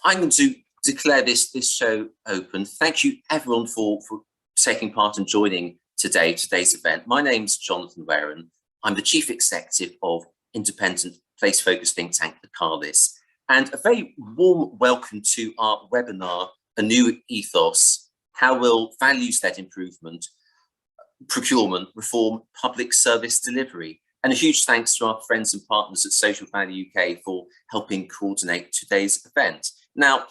I'm going to declare this show open. Thank you everyone for taking part and joining today's event. My name's Jonathan Warren. I'm the Chief Executive of independent place-focused think tank Localis, and a very warm welcome to our webinar, A New Ethos: How Will Values-Led Improvement, Procurement Reform Public Service Delivery? And a huge thanks to our friends and partners at Social Value UK for helping coordinate today's event. Now,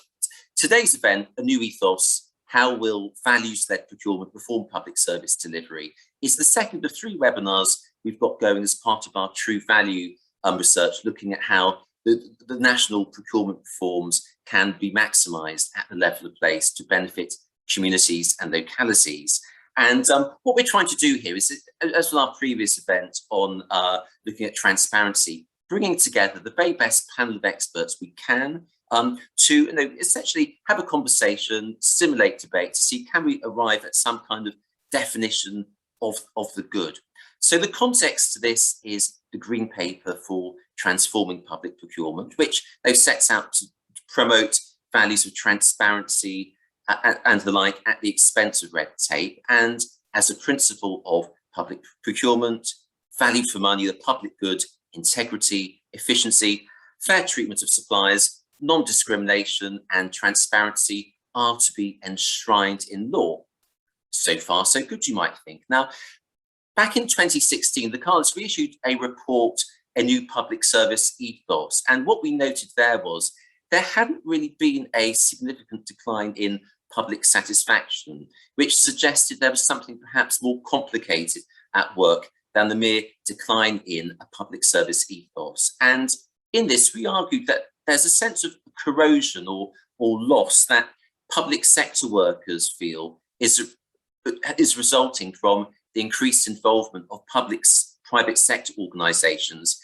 today's event, A New Ethos: How Will Values-Led Procurement Reform Public Service Delivery, is the second of 3 webinars we've got going as part of our True Value research, looking at how the national procurement reforms can be maximised at the level of place to benefit communities and localities. And what we're trying to do here is, as with our previous event on looking at transparency, bringing together the very best panel of experts we can to essentially have a conversation, stimulate debate to see, can we arrive at some kind of definition of the good. So the context to this is the Green Paper for Transforming Public Procurement, which they've set out to promote values of transparency and the like at the expense of red tape, and as a principle of public procurement, value for money, the public good, integrity, efficiency, fair treatment of suppliers, non-discrimination and transparency are to be enshrined in law. So far, so good, you might think. Now, back in 2016, Localis reissued a report, A New Public Service Ethos, and what we noted there was there hadn't really been a significant decline in public satisfaction, which suggested there was something perhaps more complicated at work than the mere decline in a public service ethos. And in this, we argued that there's a sense of corrosion or loss that public sector workers feel is resulting from the increased involvement of private sector organisations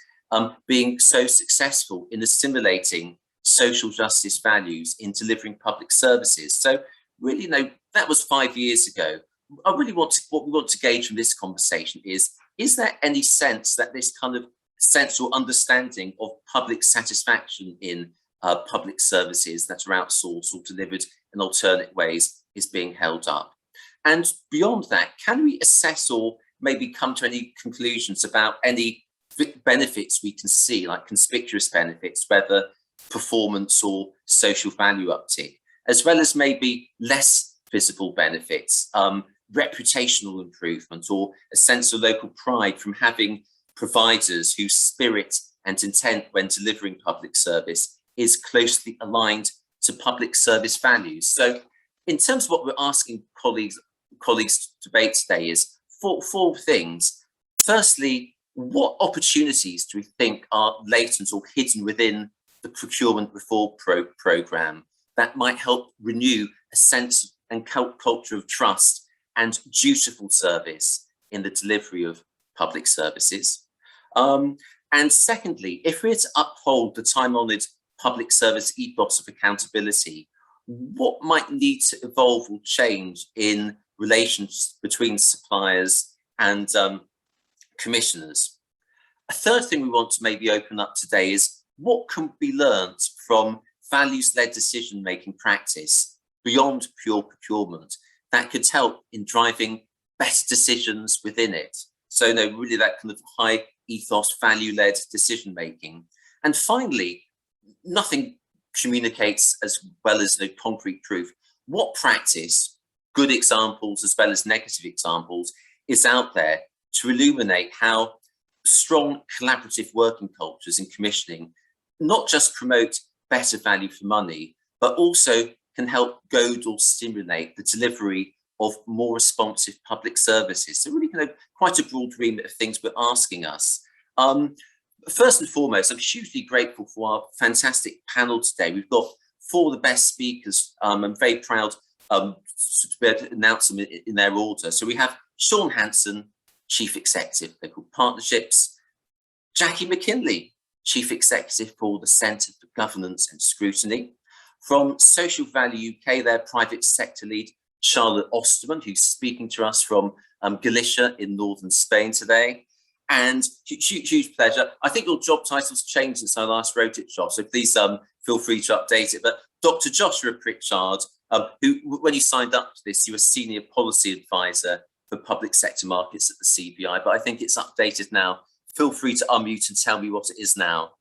being so successful in assimilating social justice values in delivering public services. So really, that was 5 years ago. What we want to gauge from this conversation is there any sense that this kind of sense or understanding of public satisfaction in public services that are outsourced or delivered in alternate ways is being held up? And beyond that, can we assess or maybe come to any conclusions about any benefits we can see, like conspicuous benefits, whether performance or social value uptick, as well as maybe less visible benefits, reputational improvement, or a sense of local pride from having providers whose spirit and intent when delivering public service is closely aligned to public service values. So in terms of what we're asking colleagues to debate today is four things. Firstly, what opportunities do we think are latent or hidden within the procurement reform programme that might help renew a sense and culture of trust and dutiful service in the delivery of public services? And secondly, if we're to uphold the time-honoured public service ethos of accountability, what might need to evolve or change in relations between suppliers and commissioners? A third thing we want to maybe open up today is what can be learned from values-led decision-making practice beyond pure procurement that could help in driving better decisions within it? So really that kind of high ethos, value-led decision-making. And finally, nothing communicates as well as the concrete proof. What practice, good examples as well as negative examples, is out there to illuminate how strong collaborative working cultures in commissioning not just promote better value for money, but also can help goad or stimulate the delivery of more responsive public services. So really quite a broad remit of things we're asking us. First and foremost, I'm hugely grateful for our fantastic panel today. We've got 4 of the best speakers. I'm very proud to be able to announce them in their order. So we have Sean Hanson, Chief Executive, Local Partnerships; Jackie McKinley, Chief Executive for the Centre for Governance and Scrutiny; from Social Value UK, their private sector lead, Charlotte Osterman, who's speaking to us from Galicia in northern Spain today. And huge pleasure. I think your job title's changed since I last wrote it, Josh, so please feel free to update it. But Dr. Joshua Pritchard, who, when you signed up to this, you were Senior Policy Advisor for Public Sector Markets at the CBI, but I think it's updated now. Feel free to unmute and tell me what it is now.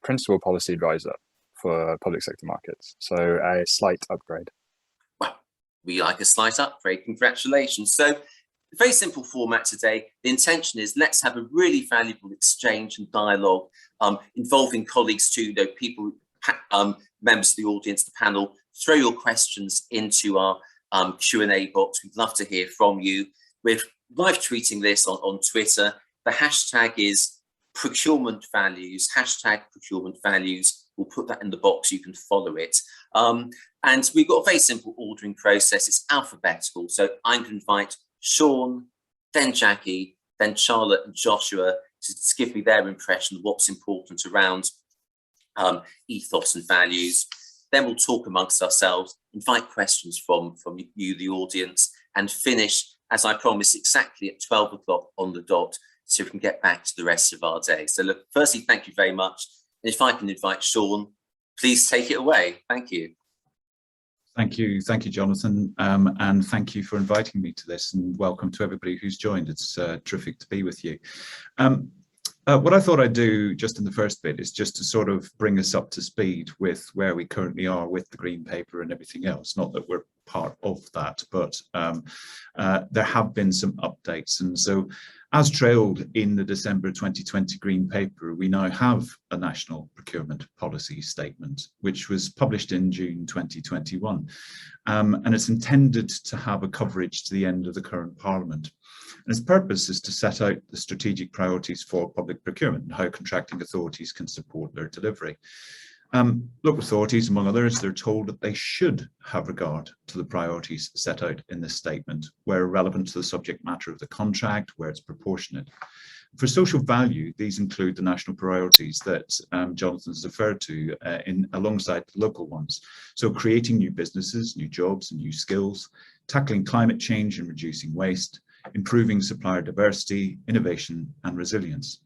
Principal Policy Advisor for Public Sector Markets, so a slight upgrade. Well, we like a slight upgrade, congratulations. So, a very simple format today. The intention is let's have a really valuable exchange and dialogue involving colleagues too, people, members of the audience, the panel. Throw your questions into our Q&A box. We'd love to hear from you. We're live tweeting this on Twitter. The hashtag is procurement values, hashtag procurement values. We'll put that in the box, you can follow it. And we've got a very simple ordering process. It's alphabetical. So I'm going to invite Sean, then Jackie, then Charlotte and Joshua to give me their impression of what's important around ethos and values. Then we'll talk amongst ourselves, invite questions from you, the audience, and finish, as I promised, exactly at 12 o'clock on the dot, so we can get back to the rest of our day. So look, firstly, thank you very much. And if I can invite Sean, please take it away. Thank you. Thank you, Jonathan, and thank you for inviting me to this, and welcome to everybody who's joined. It's terrific to be with you. What I thought I'd do just in the first bit is just to sort of bring us up to speed with where we currently are with the Green Paper and everything else. Not that we're part of that, but there have been some updates. And so, as trailed in the December 2020 Green Paper, we now have a National Procurement Policy Statement, which was published in June 2021. And it's intended to have a coverage to the end of the current Parliament. And its purpose is to set out the strategic priorities for public procurement and how contracting authorities can support their delivery. Local authorities, among others, they're told that they should have regard to the priorities set out in this statement, where relevant to the subject matter of the contract, where it's proportionate. For social value, these include the national priorities that Jonathan's referred to alongside the local ones. So creating new businesses, new jobs and new skills, tackling climate change and reducing waste, improving supplier diversity, innovation and resilience.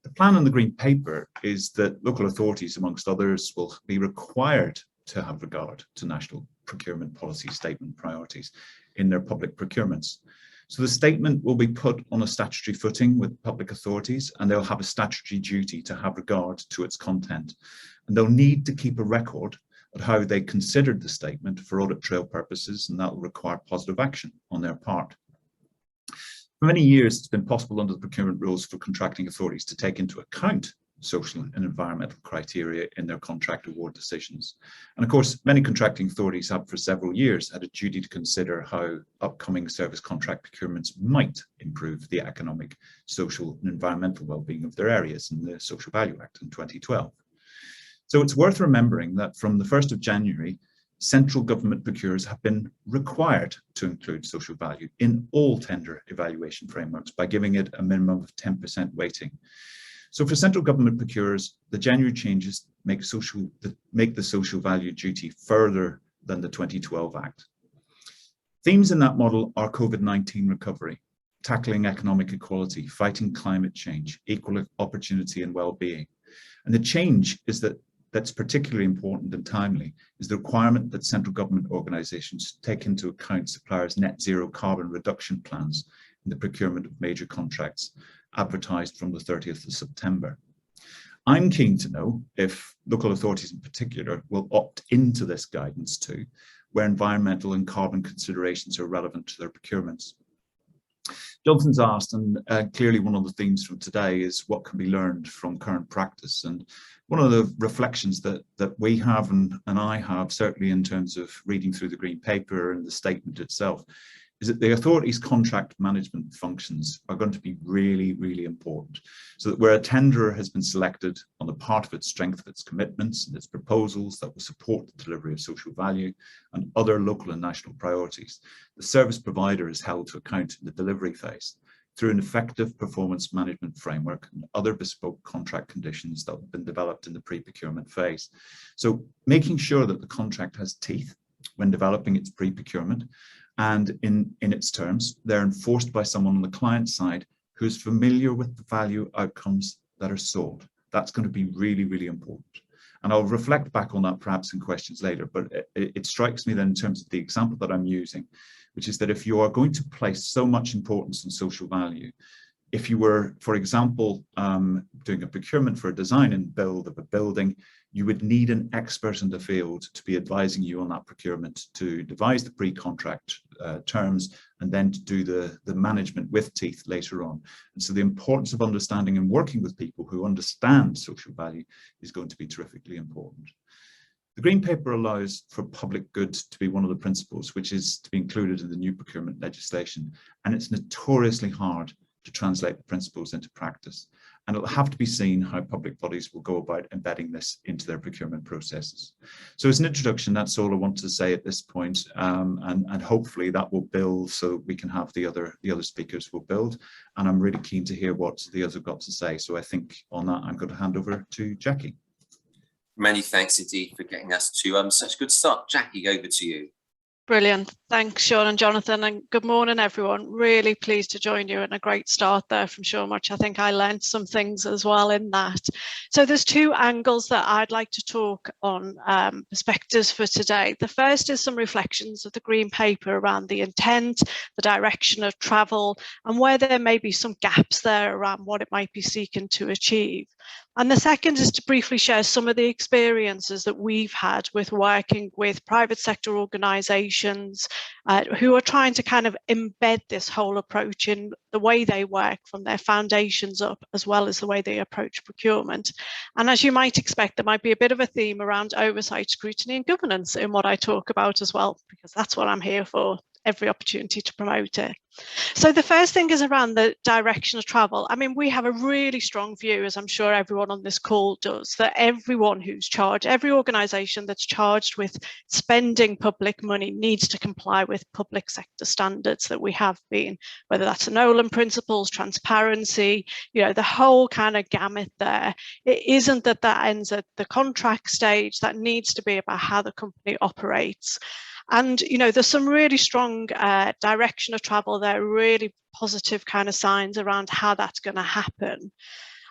The plan on the Green Paper is that local authorities, amongst others, will be required to have regard to National Procurement Policy Statement priorities in their public procurements. So the statement will be put on a statutory footing with public authorities, and they'll have a statutory duty to have regard to its content. And they'll need to keep a record of how they considered the statement for audit trail purposes, and that will require positive action on their part. For many years, it's been possible under the procurement rules for contracting authorities to take into account social and environmental criteria in their contract award decisions. And of course, many contracting authorities have for several years had a duty to consider how upcoming service contract procurements might improve the economic, social and environmental well-being of their areas in the Social Value Act in 2012. So it's worth remembering that from the 1st of January, central government procurers have been required to include social value in all tender evaluation frameworks by giving it a minimum of 10% weighting. So for central government procurers, the January changes make the social value duty further than the 2012 Act. Themes in that model are COVID-19 recovery, tackling economic equality, fighting climate change, equal opportunity and well-being. And the change is that's particularly important and timely is the requirement that central government organisations take into account suppliers' net zero carbon reduction plans in the procurement of major contracts advertised from the 30th of September. I'm keen to know if local authorities in particular will opt into this guidance too, where environmental and carbon considerations are relevant to their procurements. Jonathan's asked, and clearly one of the themes from today is what can be learned from current practice. And one of the reflections that we have and I have, certainly in terms of reading through the Green Paper and the statement itself, is that the authority's contract management functions are going to be really, really important. So that where a tenderer has been selected on the part of its strength of its commitments and its proposals that will support the delivery of social value and other local and national priorities, the service provider is held to account in the delivery phase through an effective performance management framework and other bespoke contract conditions that have been developed in the pre-procurement phase. So making sure that the contract has teeth when developing its pre-procurement, and in its terms, they're enforced by someone on the client side who's familiar with the value outcomes that are sought. That's going to be really, really important. And I'll reflect back on that perhaps in questions later, but it strikes me then in terms of the example that I'm using, which is that if you are going to place so much importance on social value, if you were, for example, doing a procurement for a design and build of a building, you would need an expert in the field to be advising you on that procurement, to devise the pre-contract terms, and then to do the management with teeth later on. And so the importance of understanding and working with people who understand social value is going to be terrifically important. The Green Paper allows for public good to be one of the principles, which is to be included in the new procurement legislation. And it's notoriously hard to translate the principles into practice. And it'll have to be seen how public bodies will go about embedding this into their procurement processes. So as an introduction, that's all I want to say at this point, and hopefully that will build so we can have the other speakers will build. And I'm really keen to hear what the others have got to say. So I think on that, I'm going to hand over to Jackie. Many thanks indeed for getting us to such a good start. Jackie, over to you. Brilliant. Thanks, Sean and Jonathan, and good morning, everyone. Really pleased to join you, and a great start there from Sean, which I think I learned some things as well in that. So there's two angles that I'd like to talk on, perspectives for today. The first is some reflections of the Green Paper around the intent, the direction of travel, and where there may be some gaps there around what it might be seeking to achieve. And the second is to briefly share some of the experiences that we've had with working with private sector organisations who are trying to kind of embed this whole approach in the way they work from their foundations up, as well as the way they approach procurement. And as you might expect, there might be a bit of a theme around oversight, scrutiny and governance in what I talk about as well, because that's what I'm here for. Every opportunity to promote it. So the first thing is around the direction of travel. I mean, we have a really strong view, as I'm sure everyone on this call does, that everyone who's charged, every organisation that's charged with spending public money needs to comply with public sector standards that we have been, whether that's the Nolan principles, transparency, you know, the whole kind of gamut there. It isn't that ends at the contract stage. That needs to be about how the company operates. And, you know, there's some really strong direction of travel there, really positive kind of signs around how that's going to happen.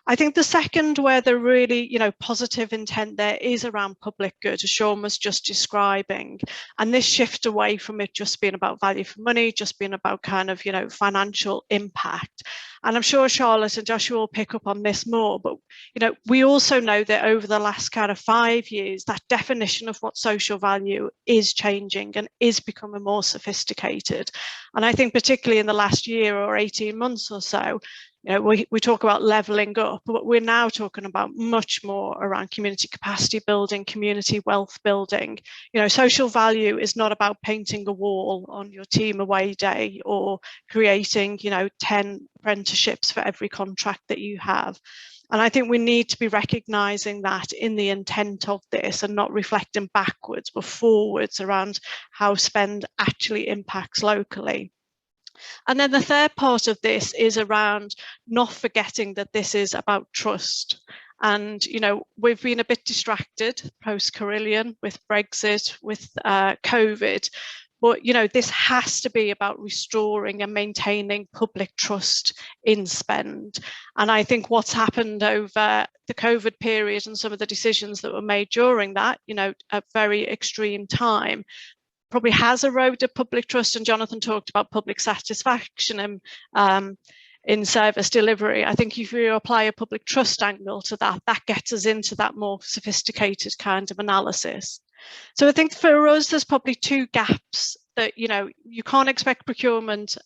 I think the second where the really, you know, positive intent there is around public good, as Sean was just describing, and this shift away from it just being about value for money, just being about kind of, you know, financial impact. And I'm sure Charlotte and Joshua will pick up on this more, but, you know, we also know that over the last kind of 5 years, that definition of what social value is changing and is becoming more sophisticated. And I think particularly in the last year or 18 months or so, you know, we talk about levelling up, but we're now talking about much more around community capacity building, community wealth building. You know, social value is not about painting a wall on your team away day or creating, you know, 10 apprenticeships for every contract that you have. And I think we need to be recognising that in the intent of this and not reflecting backwards but forwards around how spend actually impacts locally. And then the third part of this is around not forgetting that this is about trust. And, you know, we've been a bit distracted post-Carillion with Brexit, with COVID. But, you know, this has to be about restoring and maintaining public trust in spend. And I think what's happened over the COVID period and some of the decisions that were made during that, you know, a very extreme time, probably has eroded public trust. And Jonathan talked about public satisfaction and in service delivery. I think if you apply a public trust angle to that, that gets us into that more sophisticated kind of analysis. So I think for us, there's probably two gaps that, you know, you can't expect procurement,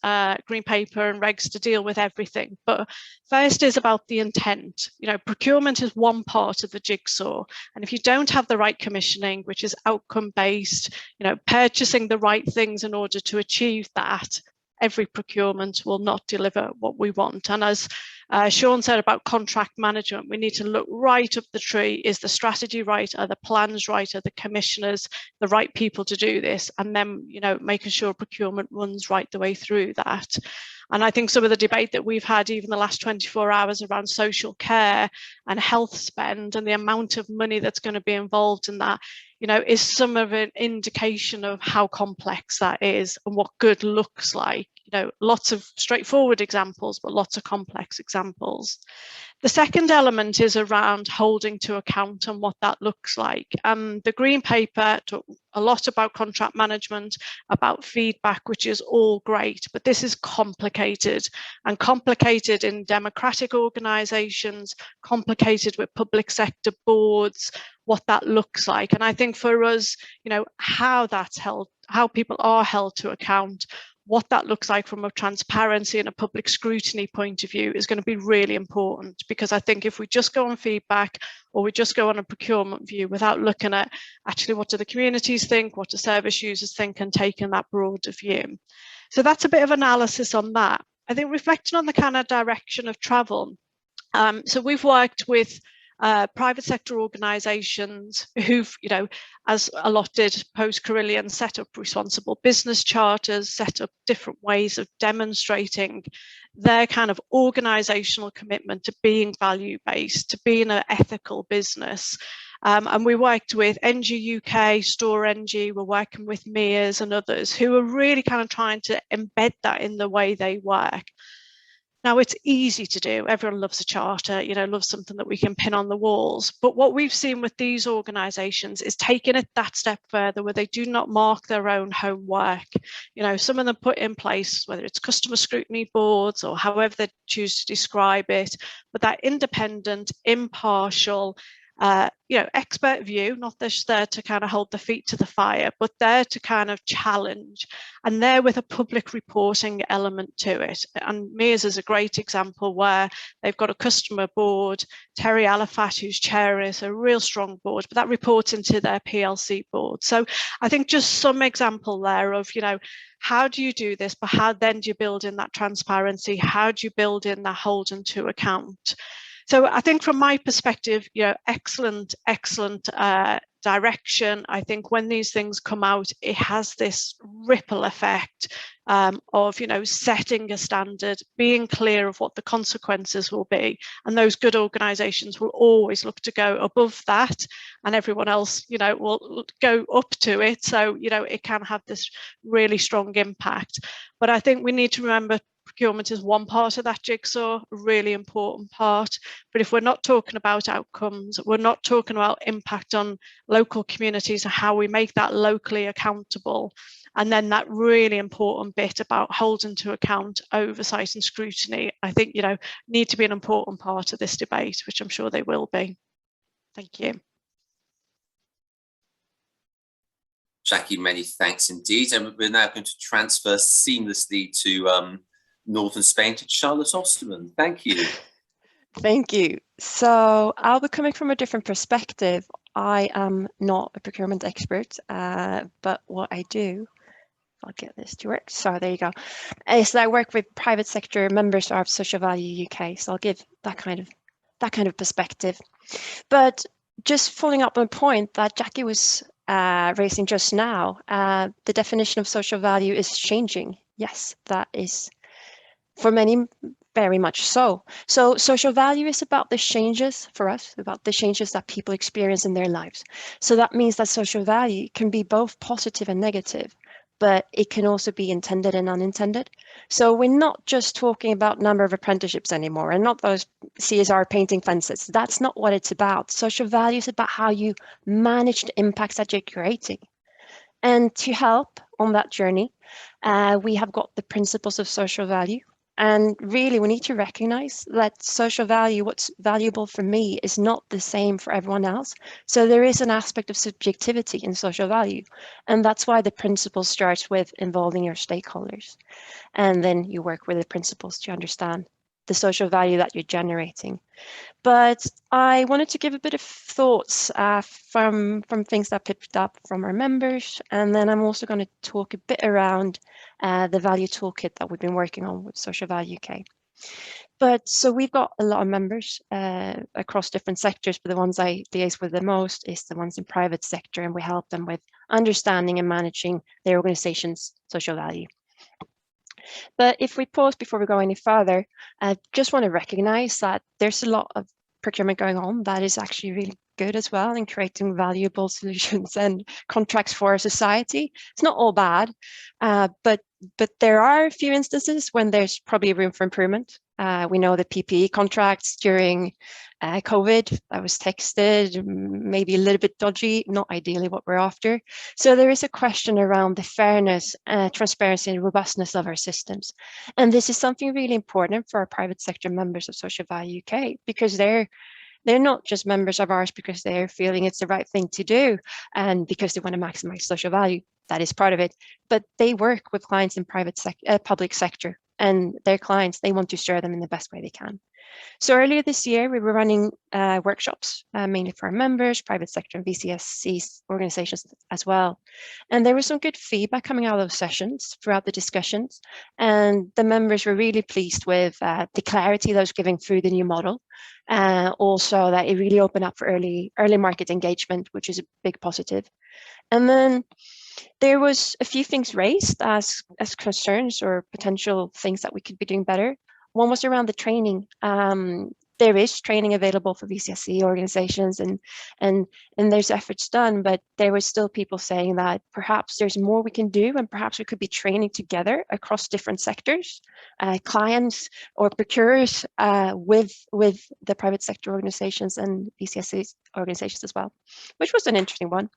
Green Paper and regs to deal with everything. But first is about the intent. You know, procurement is one part of the jigsaw. And if you don't have the right commissioning, which is outcome based, you know, purchasing the right things in order to achieve that, every procurement will not deliver what we want. And as Sean said about contract management, we need to look right up the tree. Is the strategy right? Are the plans right? Are the commissioners the right people to do this? And then, you know, making sure procurement runs right the way through that. And I think some of the debate that we've had even the last 24 hours around social care and health spend and the amount of money that's going to be involved in that, you know, is some of an indication of how complex that is and what good looks like. lots of straightforward examples, but lots of complex examples. The second element is around holding to account and what that looks like. The green paper talked a lot about contract management, about feedback, which is all great, but this is complicated, and complicated in democratic organisations, complicated with public sector boards, what that looks like. And I think for us, how that's held, how people are held to account, what that looks like from a transparency and a public scrutiny point of view is going to be really important, because I think if we just go on feedback or we just go on a procurement view without looking at actually what do the communities think, what do service users think, and taking that broader view. So that's a bit of analysis on that. I think reflecting on the kind of direction of travel. So we've worked with private sector organisations who've, as a lot did post-Carillion, set up responsible business charters, set up different ways of demonstrating their kind of organisational commitment to being value-based, to being an ethical business. And we worked with NG UK, Store NG, we're working with MEAs and others who are really kind of trying to embed that in the way they work. Now, it's easy to do. Everyone loves a charter, loves something that we can pin on the walls. But what we've seen with these organisations is taking it that step further, where they do not mark their own homework. Some of them put in place, whether it's customer scrutiny boards or however they choose to describe it, but that independent, impartial, expert view, not just there to kind of hold the feet to the fire, but there to kind of challenge, and there with a public reporting element to it. And MEAs is a great example where they've got a customer board, Terry Alifat, who's chairing it, a real strong board, but that reports into their PLC board. So I think just some example there of, how do you do this, but how then do you build in that transparency? How do you build in that holding to account? So I think from my perspective, excellent direction. I think when these things come out, it has this ripple effect of, setting a standard, being clear of what the consequences will be. And those good organisations will always look to go above that, and everyone else, will go up to it. So, it can have this really strong impact. But I think we need to remember procurement is one part of that jigsaw, a really important part. But if we're not talking about outcomes, we're not talking about impact on local communities and how we make that locally accountable, and then that really important bit about holding to account, oversight and scrutiny, I think, need to be an important part of this debate, which I'm sure they will be. Thank you. Jackie, many thanks indeed. And we're now going to transfer seamlessly to Northern Spain, to Charlotte Osterman. Thank you. Thank you. So I'll be coming from a different perspective. I am not a procurement expert, but what I do, I'll get this to work. So there you go. Is that I work with private sector members of Social Value UK. So I'll give that kind of perspective. But just following up on a point that Jackie was raising just now, the definition of social value is changing. Yes, that is for many very much so. So social value is about the changes for us, about the changes that people experience in their lives. So that means that social value can be both positive and negative, but it can also be intended and unintended. So we're not just talking about number of apprenticeships anymore, and not those CSR painting fences. That's not what it's about. Social value is about how you manage the impacts that you're creating. And to help on that journey, we have got the principles of social value. And really, we need to recognize that social value, what's valuable for me, is not the same for everyone else. So there is an aspect of subjectivity in social value. And that's why the principle starts with involving your stakeholders. And then you work with the principles to understand the social value that you're generating. But I wanted to give a bit of thoughts from things that picked up from our members. And then I'm also going to talk a bit around the value toolkit that we've been working on with Social Value UK. But so we've got a lot of members across different sectors, but the ones I liaise with the most is the ones in private sector, and we help them with understanding and managing their organization's social value. But if we pause before we go any further, I just want to recognize that there's a lot of procurement going on that is actually really good as well in creating valuable solutions and contracts for our society. It's not all bad, but But there are a few instances when there's probably room for improvement. We know the PPE contracts during COVID that was texted, maybe a little bit dodgy, not ideally what we're after. So there is a question around the fairness, transparency and robustness of our systems. And this is something really important for our private sector members of Social Value UK, because they're not just members of ours because they're feeling it's the right thing to do and because they want to maximize social value. That is part of it. But they work with clients in public sector, and their clients, they want to serve them in the best way they can. So earlier this year, we were running workshops, mainly for our members, private sector and VCSC organizations as well. And there was some good feedback coming out of those sessions throughout the discussions. And the members were really pleased with the clarity that was given through the new model. Also that it really opened up for early market engagement, which is a big positive. And then there was a few things raised as concerns or potential things that we could be doing better. One was around the training. There is training available for VCSC organizations and there's efforts done, but there was still people saying that perhaps there's more we can do and perhaps we could be training together across different sectors, clients or procurers with the private sector organizations and VCSC organizations as well, which was an interesting one.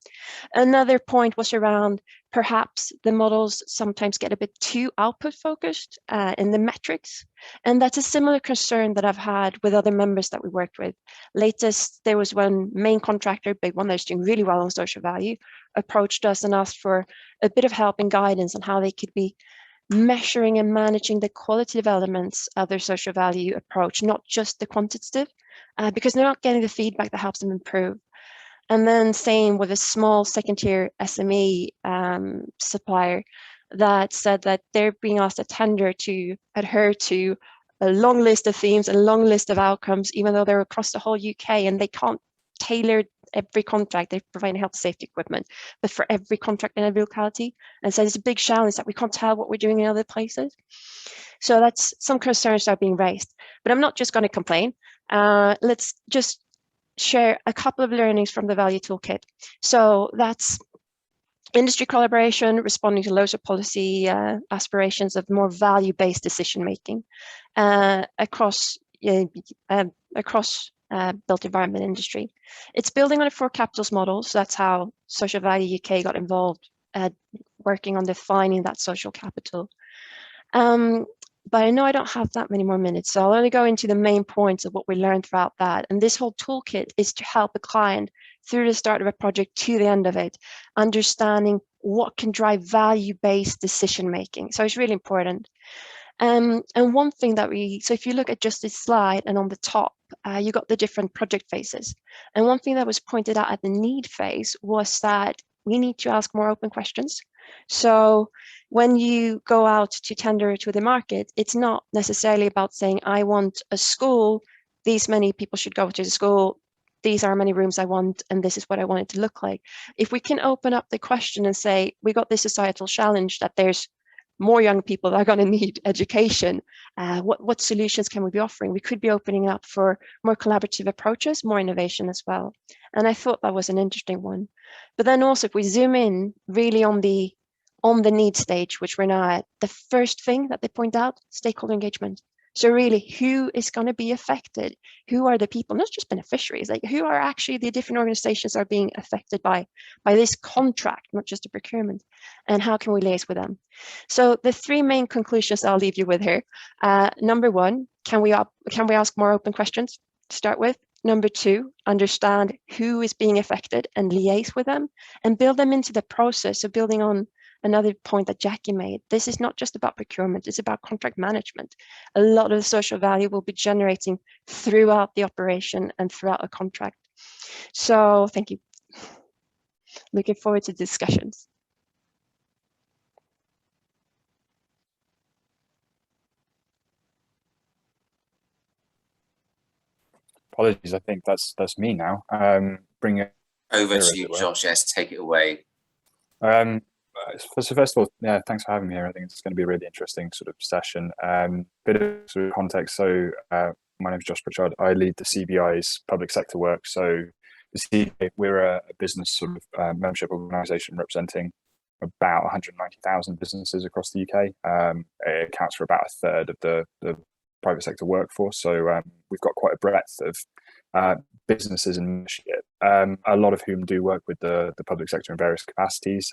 Another point was around perhaps the models sometimes get a bit too output focused in the metrics. And that's a similar concern that I've had with other members that we worked with. Latest, there was one main contractor, big one that's doing really well on social value, approached us and asked for a bit of help and guidance on how they could be measuring and managing the qualitative elements of their social value approach, not just the quantitative, because they're not getting the feedback that helps them improve. And then same with a small second-tier SME supplier that said that they're being asked to tender to adhere to a long list of themes, a long list of outcomes, even though they're across the whole UK and they can't tailor every contract. They provide health safety equipment, but for every contract in every locality. And so it's a big challenge that we can't tell what we're doing in other places. So that's some concerns that are being raised, but I'm not just going to complain. Let's just share a couple of learnings from the value toolkit. So that's industry collaboration, responding to local policy aspirations of more value-based decision-making across built environment industry. It's building on the 4 capitals model, so that's how Social Value UK got involved, working on defining that social capital. But I know I don't have that many more minutes, so I'll only go into the main points of what we learned throughout that. And this whole toolkit is to help a client through the start of a project to the end of it, understanding what can drive value-based decision-making. So it's really important. And one thing that so if you look at just this slide and on the top, you got the different project phases. And one thing that was pointed out at the need phase was that we need to ask more open questions. So when you go out to tender to the market, it's not necessarily about saying, I want a school, these many people should go to the school, these are many rooms I want, and this is what I want it to look like. If we can open up the question and say, we got this societal challenge that there's more young people that are going to need education, what solutions can we be offering? We could be opening up for more collaborative approaches, more innovation as well. And I thought that was an interesting one. But then also, if we zoom in really on the need stage, which we're now at, the first thing that they point out, stakeholder engagement. So really, who is going to be affected? Who are the people, not just beneficiaries, like who are actually the different organizations are being affected by this contract, not just the procurement, and how can we liaise with them? So the 3 main conclusions I'll leave you with here. Number 1, can we ask more open questions to start with? Number 2, understand who is being affected and liaise with them and build them into the process. So building on another point that Jackie made, this is not just about procurement, it's about contract management. A lot of the social value will be generating throughout the operation and throughout a contract. So thank you. Looking forward to discussions. Apologies, I think that's me now. Bring it over to you, Josh. Yes, take it away. So first of all, yeah, thanks for having me here. I think it's going to be a really interesting sort of session. Bit of sort of context. So my name is Josh Pritchard. I lead the CBI's public sector work. So the CBI, we're a business sort of membership organisation representing about 190,000 businesses across the UK. It accounts for about a third of the private sector workforce. So we've got quite a breadth of businesses and membership, a lot of whom do work with the public sector in various capacities.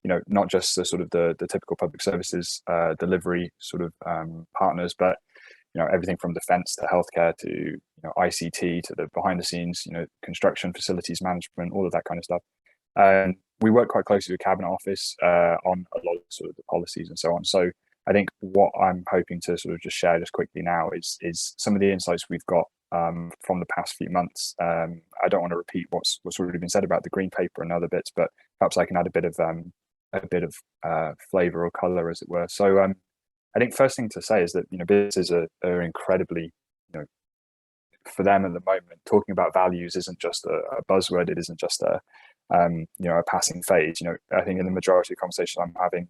Not just the sort of the typical public services delivery sort of partners, but everything from defence to healthcare to ICT to the behind the scenes, construction, facilities management, all of that kind of stuff. We work quite closely with Cabinet Office on a lot of sort of the policies and so on. So I think what I'm hoping to sort of just share just quickly now is some of the insights we've got from the past few months. I don't want to repeat what's already been said about the green paper and other bits, but perhaps I can add a bit of flavour or colour, as it were. So I think first thing to say is that businesses are incredibly, for them at the moment, talking about values isn't just a buzzword. It isn't just a passing phase. I think in the majority of conversations I'm having,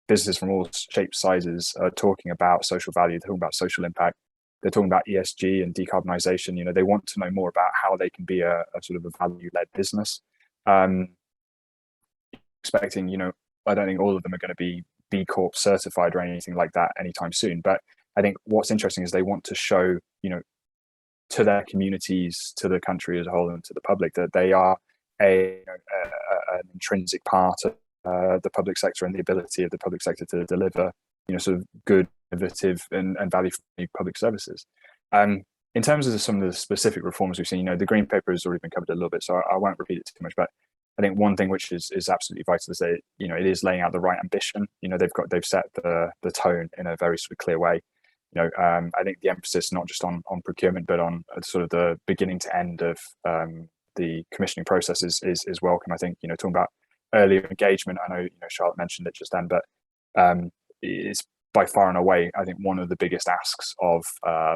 businesses from all shapes, sizes are talking about social value. They're talking about social impact. They're talking about ESG and decarbonisation. They want to know more about how they can be a sort of a value-led business. Expecting, I don't think all of them are going to be B Corp certified or anything like that anytime soon. But I think what's interesting is they want to show, to their communities, to the country as a whole, and to the public that they are an intrinsic part of the public sector and the ability of the public sector to deliver, sort of good, innovative, and value-free public services. In terms of some of the specific reforms we've seen, the green paper has already been covered a little bit, so I won't repeat it too much. But I think one thing which is absolutely vital is that it is laying out the right ambition. They've set the tone in a very sort of clear way. I think the emphasis not just on procurement, but on sort of the beginning to end of the commissioning process is welcome. I think talking about earlier engagement. I know Charlotte mentioned it just then, but it's by far and away, I think, one of the biggest asks of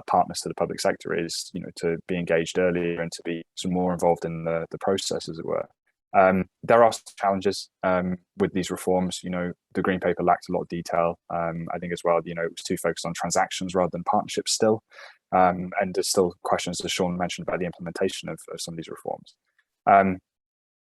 partners to the public sector is to be engaged earlier and to be some more involved in the process, as it were. There are challenges with these reforms. The green paper lacked a lot of detail. I think as well, it was too focused on transactions rather than partnerships still. And there's still questions, as Sean mentioned, about the implementation of some of these reforms.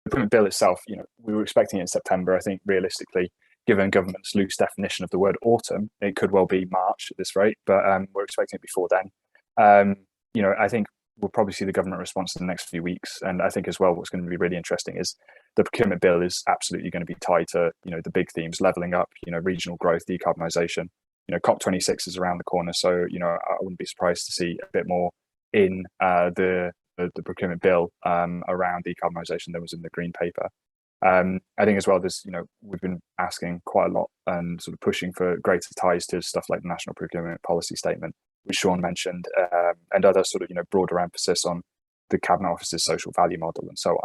The procurement bill itself, we were expecting it in September. I think realistically, given government's loose definition of the word autumn, it could well be March at this rate, but we're expecting it before then. I think we'll probably see the government response in the next few weeks. And I think as well, what's going to be really interesting is the procurement bill is absolutely going to be tied to, the big themes, levelling up, regional growth, decarbonisation. COP26 is around the corner. So, I wouldn't be surprised to see a bit more in the procurement bill around decarbonisation than was in the green paper. I think as well, there's, we've been asking quite a lot and sort of pushing for greater ties to stuff like the National Procurement Policy Statement, which Sean mentioned, and other sort of, broader emphasis on the Cabinet Office's social value model and so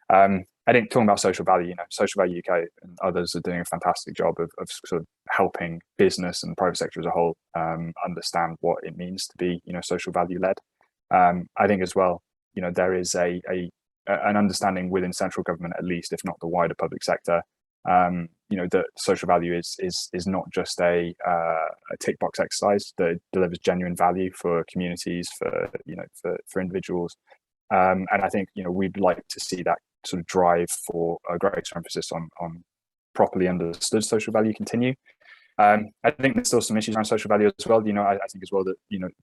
on. I think talking about social value, Social Value UK and others are doing a fantastic job of sort of helping business and the private sector as a whole understand what it means to be, social value led. I think as well, there is an understanding within central government, at least, if not the wider public sector, that social value is not just a tick box exercise, that it delivers genuine value for communities, for individuals. And I think, we'd like to see that sort of drive for a greater emphasis on properly understood social value continue. I think there's still some issues around social value as well. I think as well that,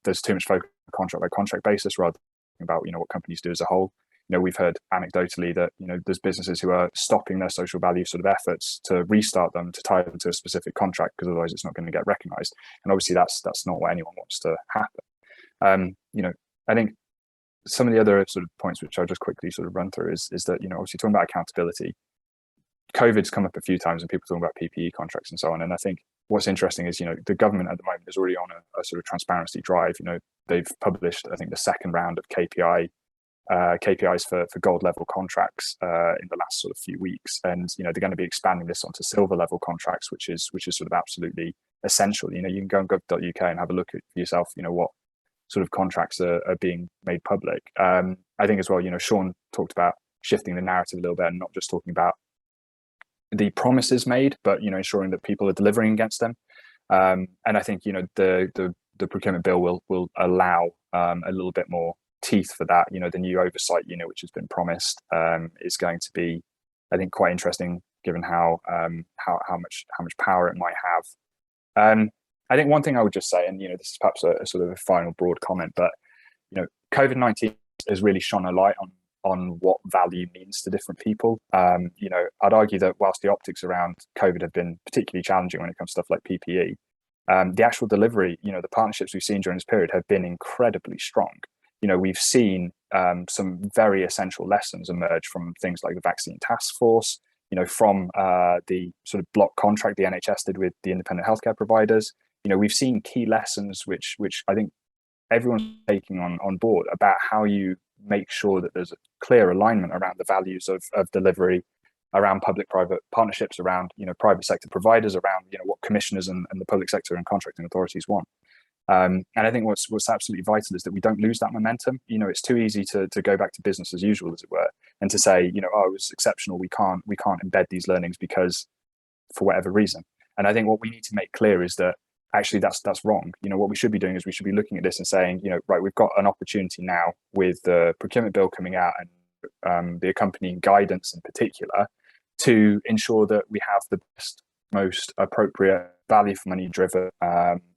there's too much focus on contract by contract basis rather than about, what companies do as a whole. We've heard anecdotally that, there's businesses who are stopping their social value sort of efforts to restart them, to tie them to a specific contract, because otherwise it's not going to get recognised. And obviously that's not what anyone wants to happen. I think some of the other sort of points which I'll just quickly sort of run through is that, obviously talking about accountability, COVID's come up a few times and people talking about PPE contracts and so on. And I think what's interesting is, the government at the moment is already on a sort of transparency drive. They've published, I think, the second round of KPIs for gold level contracts in the last sort of few weeks, and they're going to be expanding this onto silver level contracts, which is sort of absolutely essential. You can go on gov.uk and have a look at for yourself, what sort of contracts are being made public. I think as well, Sean talked about shifting the narrative a little bit and not just talking about the promises made, but ensuring that people are delivering against them. And I think the procurement bill will allow a little bit more teeth for that. The new oversight unit which has been promised is going to be, I think, quite interesting, given how much power it might have. I think one thing I would just say, and this is perhaps a sort of a final broad comment, but COVID-19 has really shone a light on what value means to different people. I'd argue that whilst the optics around COVID have been particularly challenging when it comes to stuff like PPE, the actual delivery, the partnerships we've seen during this period have been incredibly strong. We've seen some very essential lessons emerge from things like the vaccine task force, from the sort of block contract the NHS did with the independent healthcare providers. We've seen key lessons which I think everyone's taking on board about how you make sure that there's a clear alignment around the values of delivery, around public-private partnerships, around private sector providers, around what commissioners and the public sector and contracting authorities want. And I think what's absolutely vital is that we don't lose that momentum. It's too easy to go back to business as usual, as it were, and to say, oh, it was exceptional. We can't embed these learnings because for whatever reason. And I think what we need to make clear is that actually that's wrong. What we should be doing is we should be looking at this and saying, right, we've got an opportunity now with the procurement bill coming out and the accompanying guidance in particular to ensure that we have the best, most appropriate, value for money driven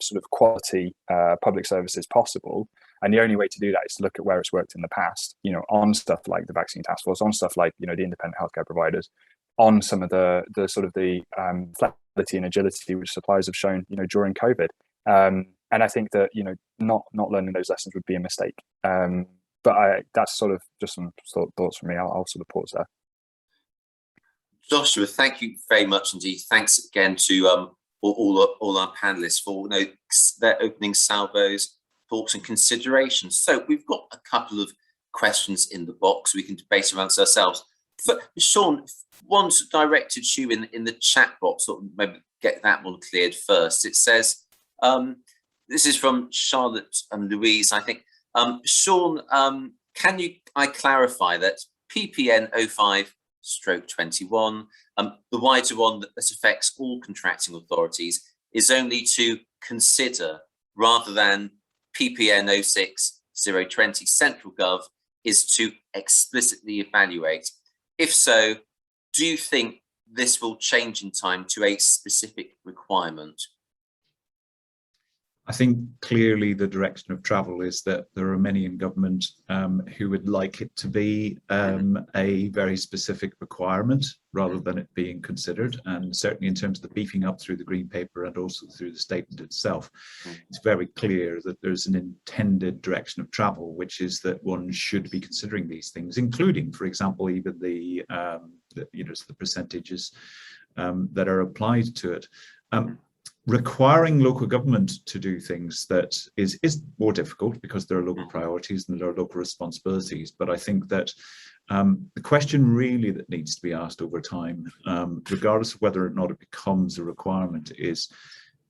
sort of quality public services possible. And the only way to do that is to look at where it's worked in the past, on stuff like the vaccine task force, on stuff like the independent healthcare providers, on some of the sort of the flexibility and agility which suppliers have shown during COVID. And I think that not learning those lessons would be a mistake. But that's sort of just some thoughts from me. I'll sort of pause there. Joshua, thank you very much indeed. Thanks again to all our panelists for their opening salvos, thoughts and considerations. So we've got a couple of questions in the box we can debate amongst ourselves. Sean, one's directed to you in the chat box, so maybe get that one cleared first. It says, this is from Charlotte and Louise, I think. Sean, can I clarify that PPN 05/21, the wider one that affects all contracting authorities, is only to consider rather than PPN 06/020 Central Gov is to explicitly evaluate? If so, do you think this will change in time to a specific requirement? I think clearly the direction of travel is that there are many in government who would like it to be a very specific requirement rather than it being considered. And certainly in terms of the beefing up through the Green Paper and also through the statement itself, it's very clear that there's an intended direction of travel, which is that one should be considering these things, including, for example, even the percentages that are applied to it. Requiring local government to do things that is more difficult because there are local priorities and there are local responsibilities. But I think that the question really that needs to be asked over time, regardless of whether or not it becomes a requirement, is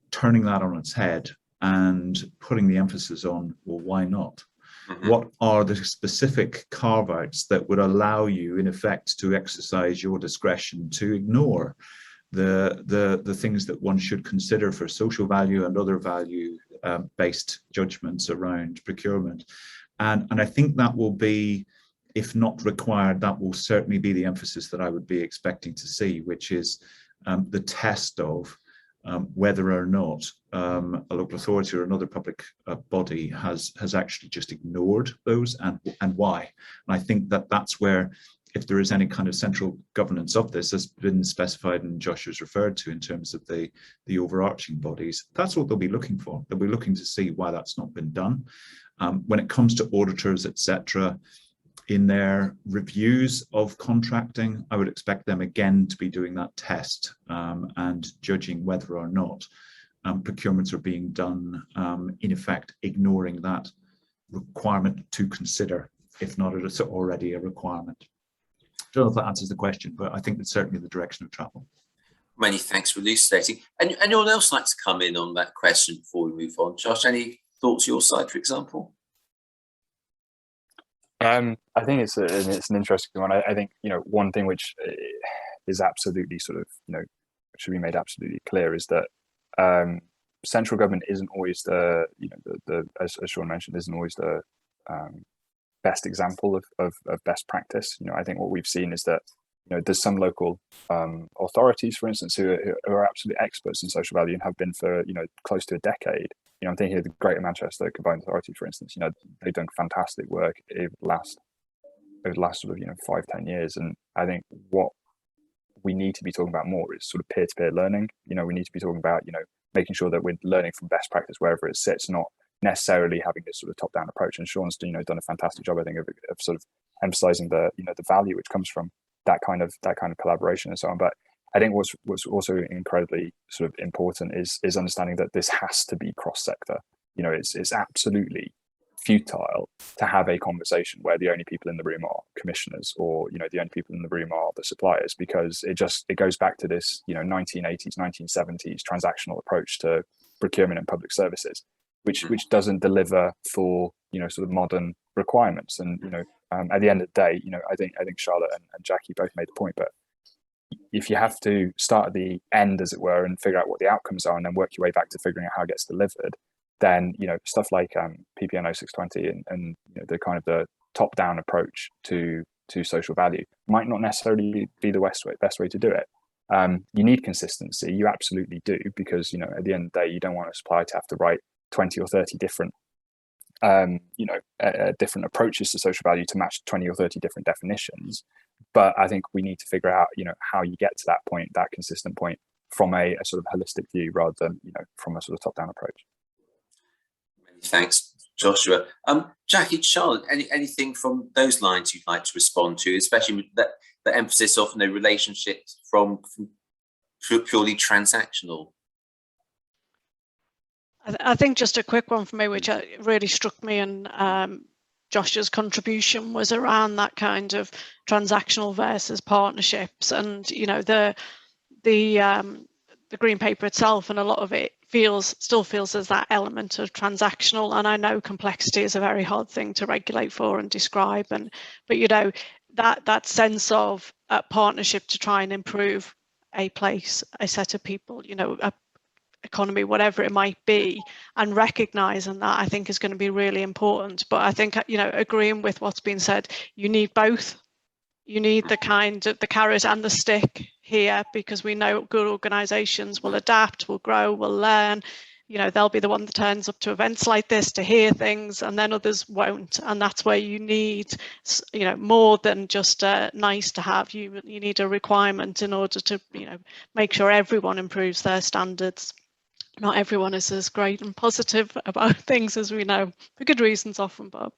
turning that on its head and putting the emphasis on, well, why not? What are the specific carve-outs that would allow you, in effect, to exercise your discretion to ignore the things that one should consider for social value and other value based judgments around procurement? And I think that will be, if not required, that will certainly be the emphasis that I would be expecting to see, which is the test of whether or not a local authority or another public body has actually just ignored those, and why. And I think that that's where, if there is any kind of central governance of this, has been specified and Josh has referred to in terms of the overarching bodies, that's what they'll be looking for. They'll be looking to see why that's not been done. When it comes to auditors, etc., in their reviews of contracting, I would expect them again to be doing that test and judging whether or not procurements are being done, in effect, ignoring that requirement to consider, if not it's already a requirement. I don't know if that answers the question, but I think it's certainly the direction of travel. Many thanks for elucidating. And anyone else like to come in on that question before we move on? Josh, any thoughts your side, for example? I think it's an interesting one. I think one thing which is absolutely sort of should be made absolutely clear is that central government isn't always the as Sean mentioned, isn't always the best example of best practice. I think what we've seen is that there's some local authorities, for instance, who are absolutely experts in social value and have been for close to a decade. I'm thinking of the Greater Manchester Combined Authority, for instance. They've done fantastic work over the last sort of 5-10 years, and I think what we need to be talking about more is sort of peer-to-peer learning. We need to be talking about making sure that we're learning from best practice wherever it sits, not necessarily having this sort of top-down approach. And Sean's done a fantastic job, I think, of sort of emphasizing the the value which comes from that kind of collaboration and so on. But I think what's also incredibly sort of important is understanding that this has to be cross-sector. It's absolutely futile to have a conversation where the only people in the room are commissioners, or the only people in the room are the suppliers, because it goes back to this 1980s 1970s transactional approach to procurement and public services, which doesn't deliver for sort of modern requirements. And at the end of the day, I think Charlotte and Jackie both made the point, but if you have to start at the end, as it were, and figure out what the outcomes are and then work your way back to figuring out how it gets delivered, then stuff like PPN 0620 and the kind of the top-down approach to social value might not necessarily be the best way to do it. You need consistency, you absolutely do, because at the end of the day, you don't want a supplier to have to write 20 or 30 different different approaches to social value to match 20 or 30 different definitions. But I think we need to figure out how you get to that point, that consistent point, from a sort of holistic view rather than from a sort of top-down approach. Thanks, Joshua. Jackie, Charlotte, anything from those lines you'd like to respond to, especially with the emphasis of relationships from purely transactional? I think just a quick one for me, which really struck me, and Joshua's contribution was around that kind of transactional versus partnerships, and the green paper itself, and a lot of it still feels as that element of transactional. And I know complexity is a very hard thing to regulate for and describe, but that sense of partnership to try and improve a place, a set of people, a economy, whatever it might be, and recognizing that, I think, is going to be really important. But I think agreeing with what's been said, you need both. You need the carrot and the stick here, because we know good organizations will adapt, will grow, will learn. They'll be the one that turns up to events like this to hear things, and then others won't. And that's where you need more than just nice to have. You need a requirement in order to make sure everyone improves their standards. Not everyone is as great and positive about things as we know, for good reasons often, Bob.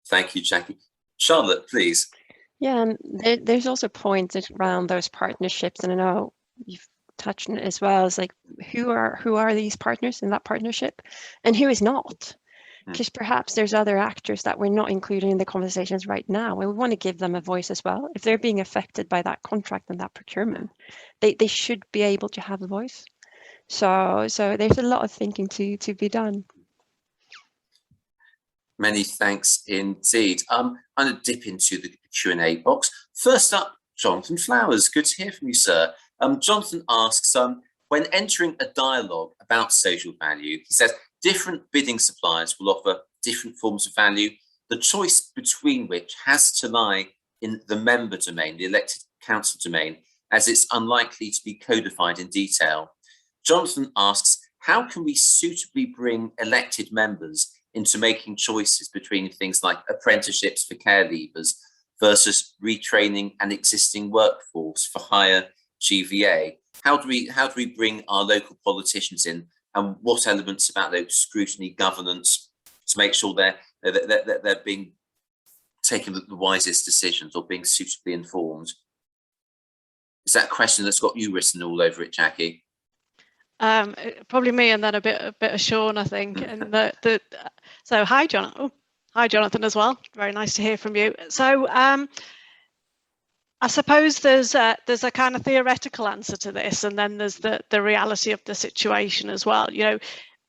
Thank you, Jackie. Charlotte, please. Yeah, and there's also points around those partnerships, and I know you've touched on it as well. It's like, who are these partners in that partnership, and who is not? Because perhaps there's other actors that we're not including in the conversations right now, and we want to give them a voice as well. If they're being affected by that contract and that procurement, they should be able to have a voice. So there's a lot of thinking to be done. Many thanks indeed. I'm going to dip into the Q&A box. First up, Jonathan Flowers. Good to hear from you, sir. Jonathan asks, when entering a dialogue about social value, he says, different bidding suppliers will offer different forms of value, the choice between which has to lie in the member domain, the elected council domain, as it's unlikely to be codified in detail. Jonathan asks, how can we suitably bring elected members into making choices between things like apprenticeships for care leavers versus retraining an existing workforce for higher GVA? How do we bring our local politicians in, and what elements about those scrutiny, governance, to make sure they're being taking the wisest decisions or being suitably informed? Is that a question that's got you written all over it, Jackie? Probably me, and then a bit of Sean, I think. And so hi, John. Oh, hi, Jonathan, as well. Very nice to hear from you. So I suppose there's a kind of theoretical answer to this, and then there's the reality of the situation as well. In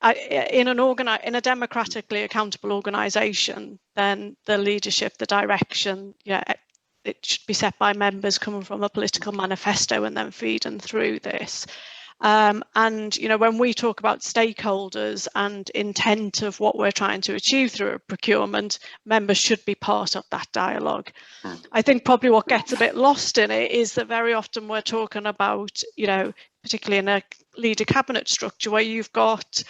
a democratically accountable organisation, then the leadership, the direction, it should be set by members coming from a political manifesto and then feeding through this. And, you know, when we talk about stakeholders and intent of what we're trying to achieve through a procurement, members should be part of that dialogue. I think probably what gets a bit lost in it is that very often we're talking about, you know, particularly in a leader cabinet structure where you've got,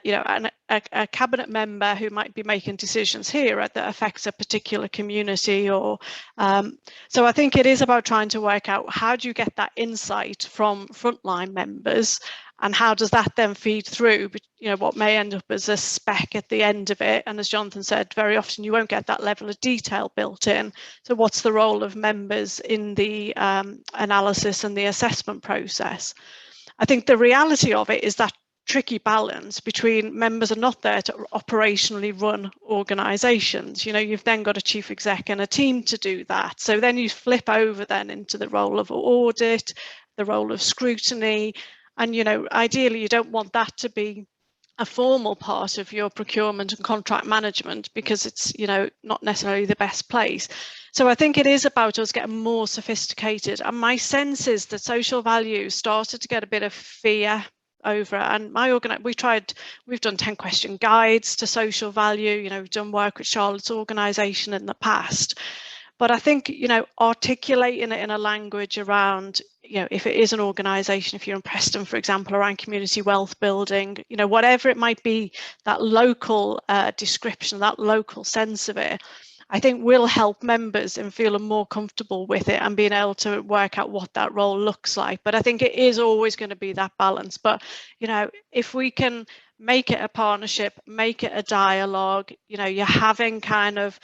you know, a cabinet member who might be making decisions here that affects a particular community, or so I think it is about trying to work out how do you get that insight from frontline members, and how does that then feed through, you know, what may end up as a spec at the end of it. And as Jonathan said, very often you won't get that level of detail built in. So what's the role of members in the analysis and the assessment process? I think the reality of it is that tricky balance between members are not there to operationally run organisations. You know, you've then got a chief exec and a team to do that. So then you flip over then into the role of audit, the role of scrutiny. And, you know, ideally, you don't want that to be a formal part of your procurement and contract management, because it's, you know, not necessarily the best place. So I think it is about us getting more sophisticated. And my sense is that social value started to get a bit of fear over, and we've done 10-question guides to social value. You know, we've done work with Charlotte's organisation in the past. But I think, you know, articulating it in a language around, you know, if it is an organisation, if you're in Preston, for example, around community wealth building, you know, whatever it might be, that local description, that local sense of it, I think will help members in feeling more comfortable with it and being able to work out what that role looks like. But I think it is always going to be that balance. But, you know, if we can make it a partnership, make it a dialogue, you know, you're having kind of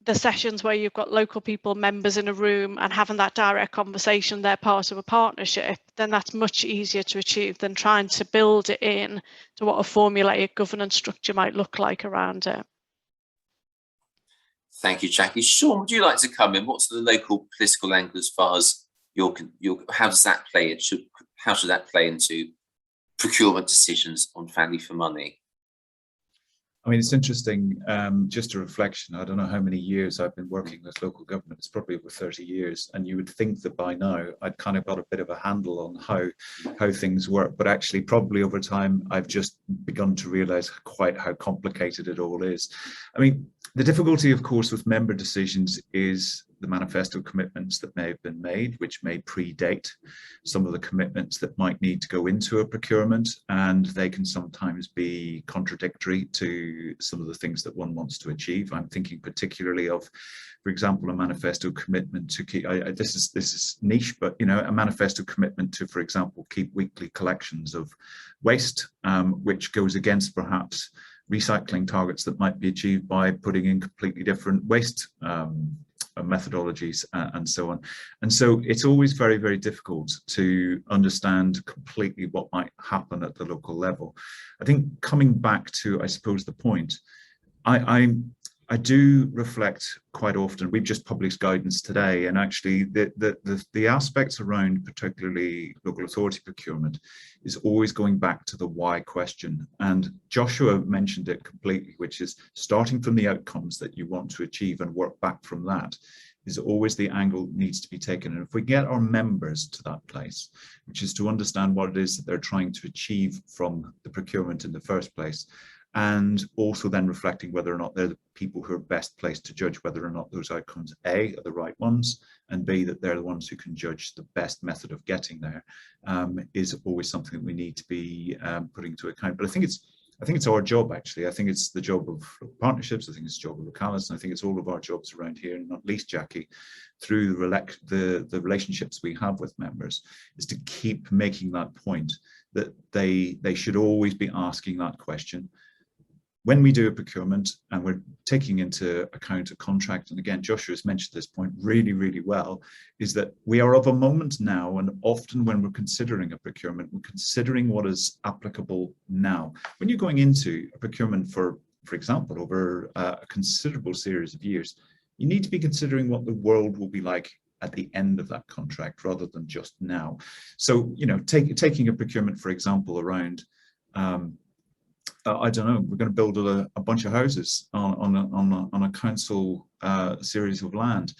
the sessions where you've got local people, members in a room, and having that direct conversation, they're part of a partnership, then that's much easier to achieve than trying to build it in to what a formulaic governance structure might look like around it. Thank you, Jackie. Sean, would you like to come in? What's the local political angle as far as your how does that play? How should that play into procurement decisions on value for money? I mean, it's interesting, just a reflection. I don't know how many years I've been working with local government. It's probably over 30 years. And you would think that by now I'd kind of got a bit of a handle on how things work. But actually, probably over time, I've just begun to realize quite how complicated it all is. I mean, the difficulty, of course, with member decisions is the manifesto commitments that may have been made, which may predate some of the commitments that might need to go into a procurement, and they can sometimes be contradictory to some of the things that one wants to achieve. I'm thinking particularly of, for example, a manifesto commitment to keep, this is niche, but, you know, a manifesto commitment to, for example, keep weekly collections of waste, which goes against perhaps recycling targets that might be achieved by putting in completely different waste methodologies and so on. And so it's always very, very difficult to understand completely what might happen at the local level. I think coming back to, I suppose, the point, I do reflect quite often. We've just published guidance today, and actually the aspects around particularly local authority procurement is always going back to the why question. And Joshua mentioned it completely, which is starting from the outcomes that you want to achieve and work back from that is always the angle that needs to be taken. And if we get our members to that place, which is to understand what it is that they're trying to achieve from the procurement in the first place, and also then reflecting whether or not they're the people who are best placed to judge whether or not those outcomes, A, are the right ones, and B, that they're the ones who can judge the best method of getting there, is always something that we need to be putting to account. But I think it's our job, actually. I think it's the job of partnerships. I think it's the job of Localis, and I think it's all of our jobs around here, and not least Jackie, through the relationships we have with members, is to keep making that point that they should always be asking that question. When we do a procurement and we're taking into account a contract, and again, Joshua has mentioned this point really, really well, is that we are of a moment now, and often when we're considering a procurement, we're considering what is applicable now. When you're going into a procurement for example, over a considerable series of years, you need to be considering what the world will be like at the end of that contract rather than just now. So, you know, taking a procurement, for example, around I don't know, we're going to build a bunch of houses on a council series of land.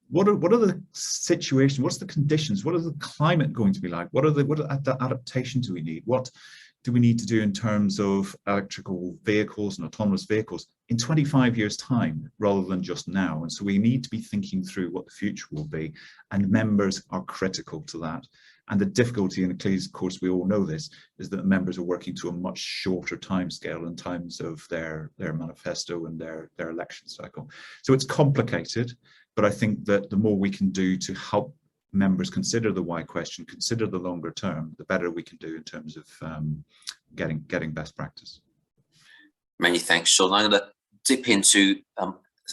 what are the situations? What's the conditions? What is the climate going to be like? What adaptation do we need? What do we need to do in terms of electrical vehicles and autonomous vehicles in 25 years' time rather than just now? And so we need to be thinking through what the future will be, and members are critical to that. And the difficulty, and of course we all know this, is that members are working to a much shorter timescale in terms of their manifesto and their election cycle. So it's complicated, but I think that the more we can do to help members consider the why question, consider the longer term, the better we can do in terms of getting best practice. Many thanks, Sean. I'm going to dip into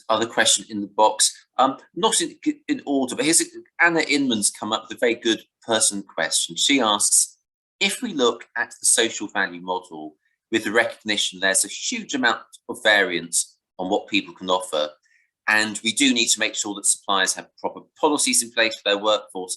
other question in the box. Not in order, but here's Anna Inman's come up with a very good person question. She asks, if we look at the social value model with the recognition there's a huge amount of variance on what people can offer, and we do need to make sure that suppliers have proper policies in place for their workforce,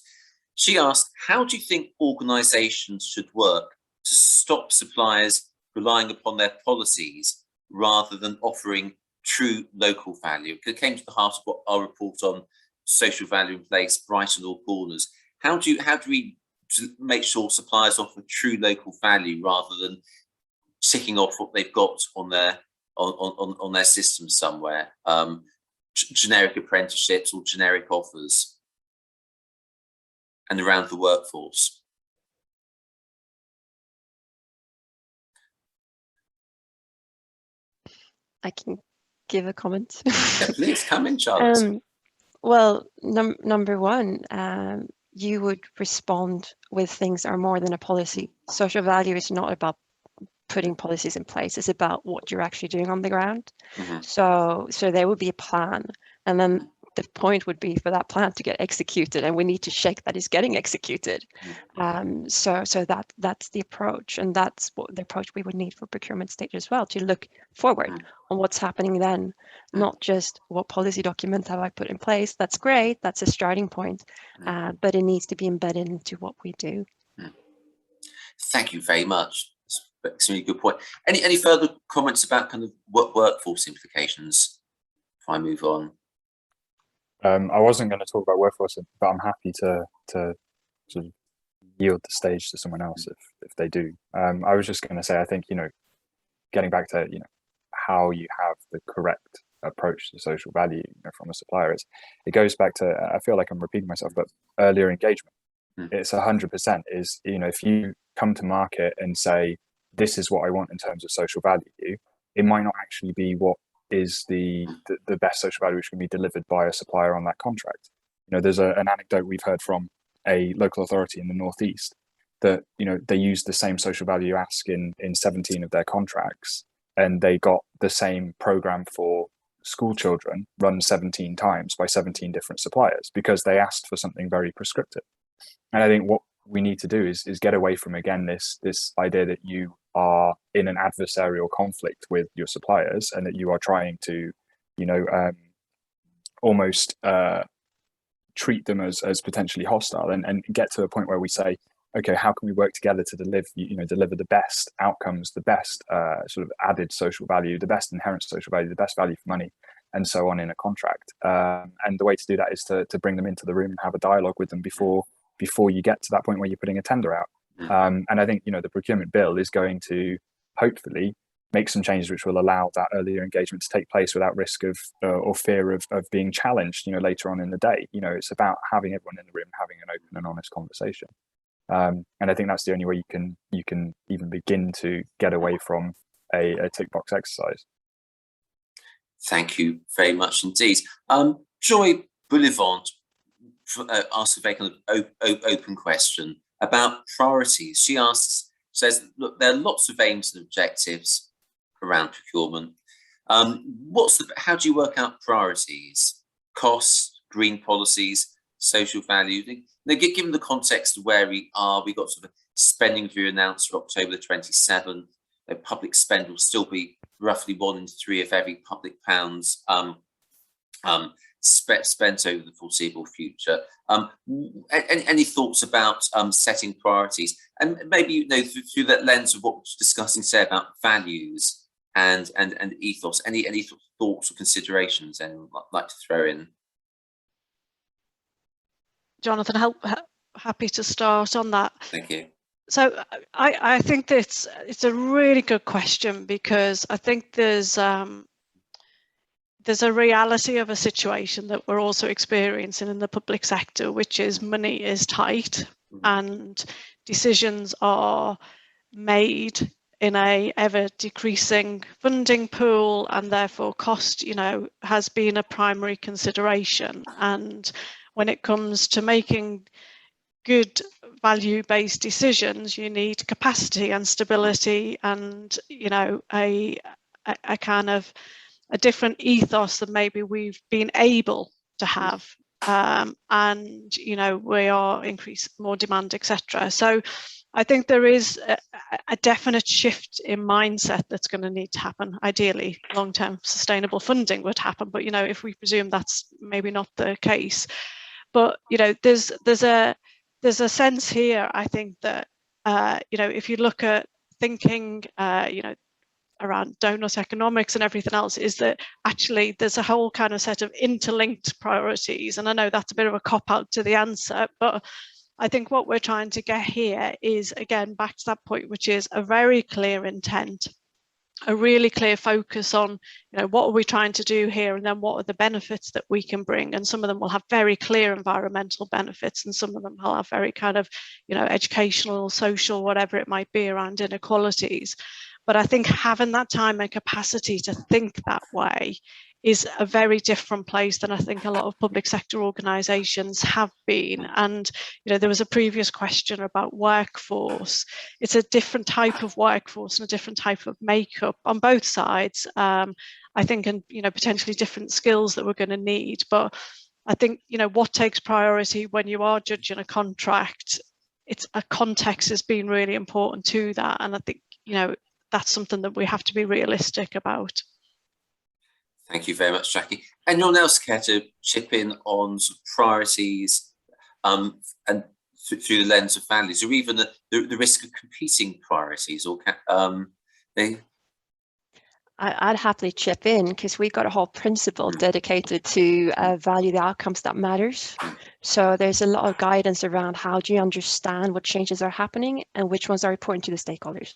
she asked, how do you think organisations should work to stop suppliers relying upon their policies rather than offering true local value? It came to the heart of what our report on social value in place, bright in all corners. How do we make sure suppliers offer true local value rather than ticking off what they've got on their system somewhere? Generic apprenticeships or generic offers, and around the workforce. I can give a comment. Yeah, please come in, Charlotte. Well, number one, you would respond with things that are more than a policy. Social value is not about putting policies in place. It's about what you're actually doing on the ground. Mm-hmm. So there would be a plan, and then the point would be for that plan to get executed, and we need to check that it's getting executed. So that's the approach, and that's what the approach we would need for procurement stage as well, to look forward on what's happening then, not just what policy document have I put in place. That's great, that's a starting point, but it needs to be embedded into what we do. Thank you very much. That's a really good point. Any further comments about kind of workforce implications if I move on? I wasn't going to talk about workforce, but I'm happy to sort of yield the stage to someone else if they do. I was just going to say, I think, getting back to, how you have the correct approach to social value from a supplier, it goes back to, I feel like I'm repeating myself, but earlier engagement. It's 100% is, if you come to market and say, this is what I want in terms of social value, it might not actually be what is the best social value which can be delivered by a supplier on that contract. There's an anecdote we've heard from a local authority in the Northeast that, they used the same social value ask in 17 of their contracts, and they got the same program for school children run 17 times by 17 different suppliers because they asked for something very prescriptive. And I think what we need to do is get away from, again, this idea that you are in an adversarial conflict with your suppliers and that you are trying to, almost treat them as potentially hostile, and get to a point where we say, okay, how can we work together to deliver the best outcomes, the best sort of added social value, the best inherent social value, the best value for money, and so on in a contract. And the way to do that is to bring them into the room and have a dialogue with them before you get to that point where you're putting a tender out. And I think, the procurement bill is going to hopefully make some changes which will allow that earlier engagement to take place without risk of or fear of being challenged, later on in the day. It's about having everyone in the room, having an open and honest conversation. And I think that's the only way you can even begin to get away from a tick box exercise. Thank you very much indeed. Joy Boulevard asked a very kind of open question about priorities. She says, look, there are lots of aims and objectives around procurement. How do you work out priorities? Costs, green policies, social value? Given the context of where we are, we've got sort of a spending review announced for October the 27th. Public spend will still be roughly 1 in 3 of every public pounds spent over the foreseeable future. Any thoughts about setting priorities, and maybe through that lens of what we're discussing, say, about values and ethos? Any thoughts or considerations anyone would like to throw in? Jonathan, happy to start on that. Thank you. So I think that it's a really good question, because I think there's a reality of a situation that we're also experiencing in the public sector, which is money is tight and decisions are made in a ever decreasing funding pool, and therefore cost, has been a primary consideration. And when it comes to making good value-based decisions, you need capacity and stability, and a kind of a different ethos that maybe we've been able to have, and we are increasing more demand, etc. So I think there is a definite shift in mindset that's going to need to happen. Ideally, long-term sustainable funding would happen, but if we presume that's maybe not the case, but there's a sense here, I think, that if you look at thinking around donut economics and everything else, is that actually there's a whole kind of set of interlinked priorities. And I know that's a bit of a cop-out to the answer, but I think what we're trying to get here is, again, back to that point, which is a very clear intent, a really clear focus on, what are we trying to do here, and then what are the benefits that we can bring. And some of them will have very clear environmental benefits, and some of them will have very kind of, educational, social, whatever it might be, around inequalities. But I think having that time and capacity to think that way is a very different place than I think a lot of public sector organisations have been. And there was a previous question about workforce. It's a different type of workforce and a different type of makeup on both sides, I think, and potentially different skills that we're going to need. But I think what takes priority when you are judging a contract, it's a context has been really important to that. And I think that's something that we have to be realistic about. Thank you very much, Jackie. Anyone else care to chip in on some priorities and through the lens of families, or even the risk of competing priorities? Or I'd happily chip in, because we've got a whole principle dedicated to value the outcomes that matters. So there's a lot of guidance around how do you understand what changes are happening and which ones are important to the stakeholders.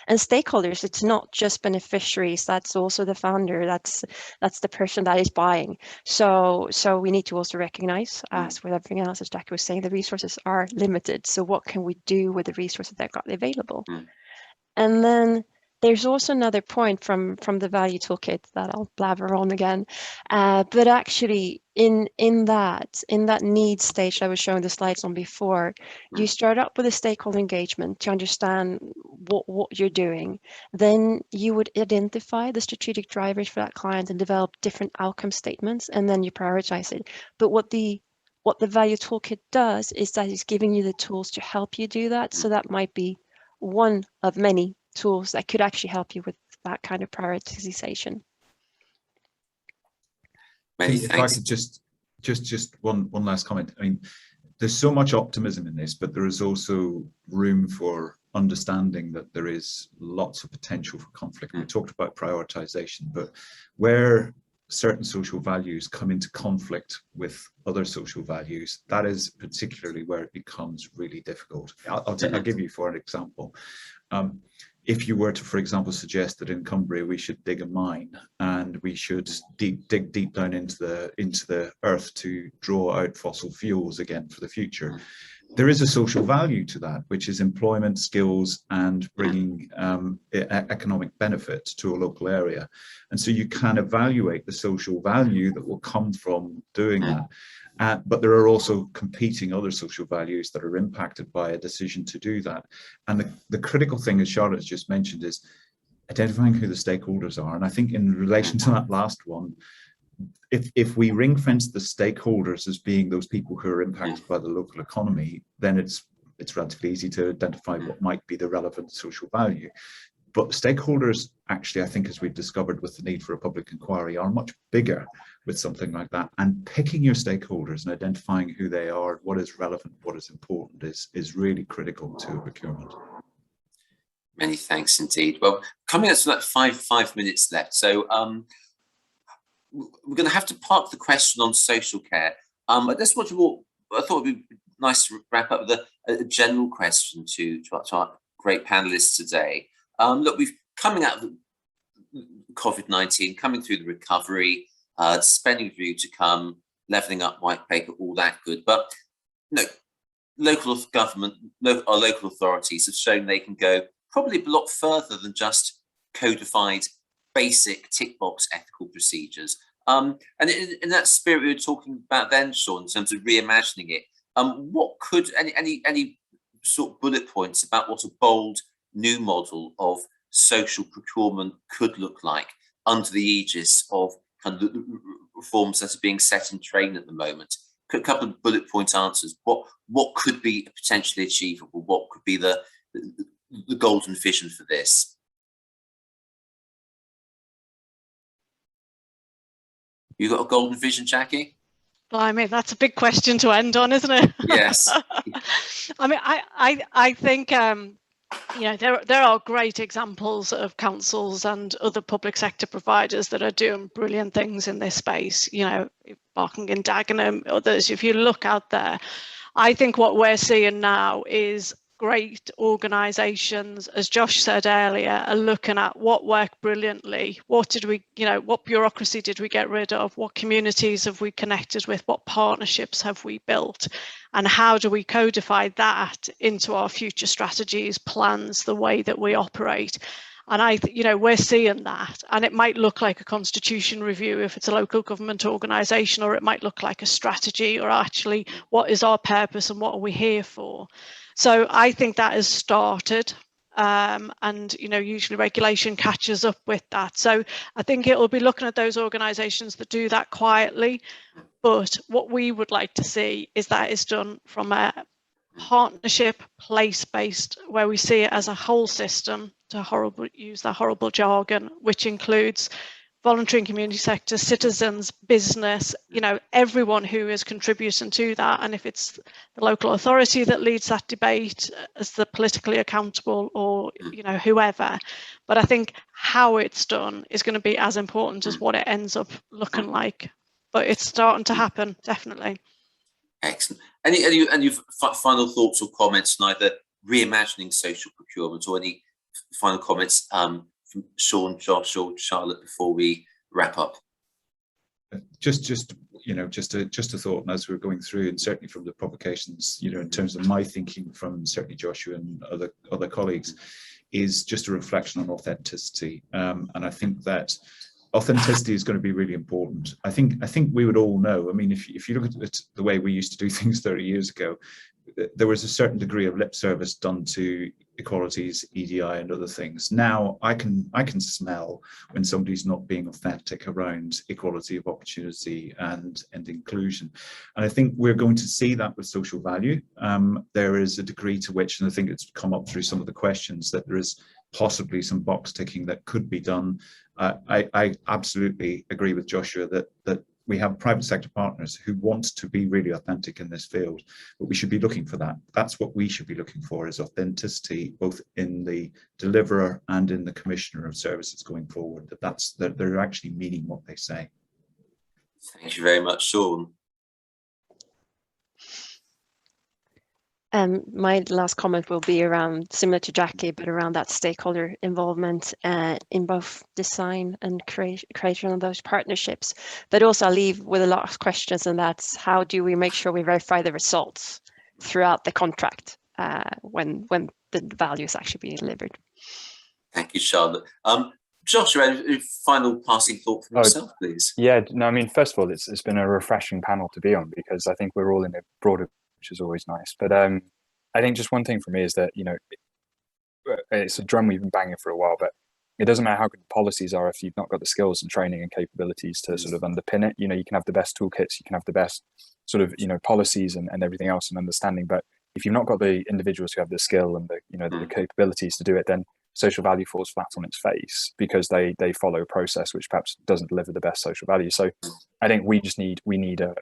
And stakeholders, it's not just beneficiaries, that's also the founder, that's the person that is buying. So we need to also recognize, as with everything else, as Jackie was saying, the resources are limited. So what can we do with the resources that got available? And then there's also another point from the value toolkit that I'll blabber on again, but actually in that need stage I was showing the slides on before, you start up with a stakeholder engagement to understand what you're doing. Then you would identify the strategic drivers for that client and develop different outcome statements, and then you prioritize it. But what the value toolkit does is that it's giving you the tools to help you do that. So that might be one of many tools that could actually help you with that kind of prioritization. Many if thanks. I could just one last comment. I mean, there's so much optimism in this, but there is also room for understanding that there is lots of potential for conflict. We talked about prioritization, but where certain social values come into conflict with other social values, that is particularly where it becomes really difficult. I'll give you for an example. If you were to, for example, suggest that in Cumbria we should dig a mine and we should dig deep down into the earth to draw out fossil fuels again for the future, there is a social value to that, which is employment, skills, and bringing economic benefits to a local area. And so you can evaluate the social value that will come from doing that. But there are also competing other social values that are impacted by a decision to do that. And the critical thing, as Charlotte has just mentioned, is identifying who the stakeholders are. And I think in relation to that last one, if we ring fence the stakeholders as being those people who are impacted by the local economy, then it's relatively easy to identify what might be the relevant social value. But stakeholders, actually, I think, as we've discovered with the need for a public inquiry, are much bigger with something like that. And picking your stakeholders and identifying who they are, what is relevant, what is important, is really critical to procurement. Many thanks indeed. Well, coming up to like five minutes left. So we're going to have to park the question on social care. I just want to walk I thought it'd be nice to wrap up with a general question to our great panelists today. Look, we've coming out of COVID-19, coming through the recovery, spending review to come, levelling up, white paper, all that good. But no, local government, our local authorities have shown they can go probably a lot further than just codified basic tick box ethical procedures. And in that spirit we were talking about then, Sean, in terms of reimagining it, what could any sort of bullet points about what a bold new model of social procurement could look like under the aegis of kind of the reforms that are being set in train at the moment? A couple of bullet point answers. What could be potentially achievable? What could be the golden vision for this? You got a golden vision, Jackie? Blimey, that's a big question to end on, isn't it? Yes. I mean, I think you know, there are great examples of councils and other public sector providers that are doing brilliant things in this space. You know, Barking and Dagenham, others. If you look out there, I think what we're seeing now is great organisations, as Josh said earlier, are looking at what worked brilliantly. What did we, you know, what bureaucracy did we get rid of? What communities have we connected with? What partnerships have we built? And how do we codify that into our future strategies, plans, the way that we operate? And you know, we're seeing that, and it might look like a constitution review if it's a local government organisation, or it might look like a strategy, or actually what is our purpose and what are we here for? So I think that has started, and you know, usually regulation catches up with that. So I think it will be looking at those organisations that do that quietly. But what we would like to see is that it's done from a partnership, place-based, where we see it as a whole system, to use that horrible jargon, which includes voluntary and community sector, citizens, business, you know, everyone who is contributing to that. And if it's the local authority that leads that debate as the politically accountable, or, you know, whoever. But I think how it's done is going to be as important as what it ends up looking like. But it's starting to happen, definitely. Excellent. Any final thoughts or comments on either reimagining social procurement, or any final comments from Sean, Josh, or Charlotte before we wrap up? Just you know, just a thought, and as we're going through, and certainly from the publications, you know, in terms of my thinking from certainly Joshua and other colleagues, is just a reflection on authenticity. And I think that authenticity is going to be really important. I think we would all know. I mean, if you look at it, the way we used to do things 30 years ago, there was a certain degree of lip service done to equalities, EDI, and other things. Now I can smell when somebody's not being authentic around equality of opportunity and inclusion. And I think we're going to see that with social value. There is a degree to which, and I think it's come up through some of the questions, that there is possibly some box ticking that could be done. I absolutely agree with Joshua that we have private sector partners who want to be really authentic in this field, but we should be looking for that. That's what we should be looking for, is authenticity, both in the deliverer and in the commissioner of services going forward, that they're actually meaning what they say. Thank you very much, Sean. My last comment will be around, similar to Jackie, but around that stakeholder involvement in both design and creation of those partnerships. But also I'll leave with a lot of questions, and that's how do we make sure we verify the results throughout the contract when the value is actually being delivered. Thank you, Charlotte. Joshua, a final passing thought from yourself, please. Yeah, no, I mean, first of all, it's been a refreshing panel to be on, because I think we're all in a broader, which is always nice. But I think just one thing for me is that, you know, it's a drum we've been banging for a while, but it doesn't matter how good the policies are if you've not got the skills and training and capabilities to sort of underpin it. You know, you can have the best toolkits, you can have the best sort of, you know, policies and everything else and understanding, but if you've not got the individuals who have the skill and the, you know, the capabilities to do it, then social value falls flat on its face, because they follow a process which perhaps doesn't deliver the best social value. So I think we need a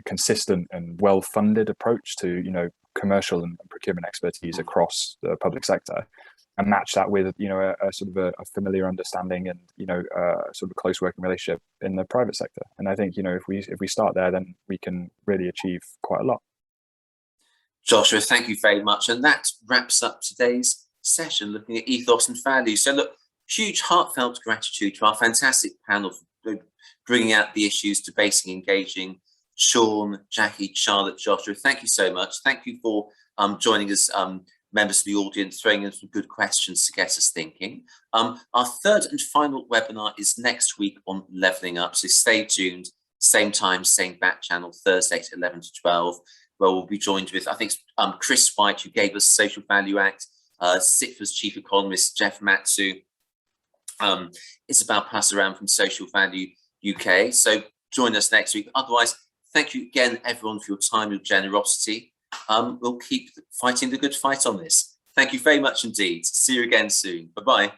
consistent and well-funded approach to, you know, commercial and procurement expertise across the public sector, and match that with, you know, a sort of a familiar understanding and, you know, sort of close working relationship in the private sector. And I think, you know, if we start there, then we can really achieve quite a lot. Joshua, thank you very much. And that wraps up today's session, looking at ethos and values. So look, huge heartfelt gratitude to our fantastic panel for bringing out the issues, debating, engaging. Sean, Jackie, Charlotte, Joshua, thank you so much. Thank you for joining us, members of the audience, throwing in some good questions to get us thinking. Our third and final webinar is next week on levelling up. So stay tuned, same time, same back channel, Thursday at 11 to 12. Where we'll be joined with, I think, Chris White, who gave us Social Value Act, SITFA's Chief Economist, Jeff Matsu, Isabel Passaran from Social Value UK. So join us next week. Otherwise, thank you again, everyone, for your time, your generosity. We'll keep fighting the good fight on this. Thank you very much indeed. See you again soon. Bye-bye.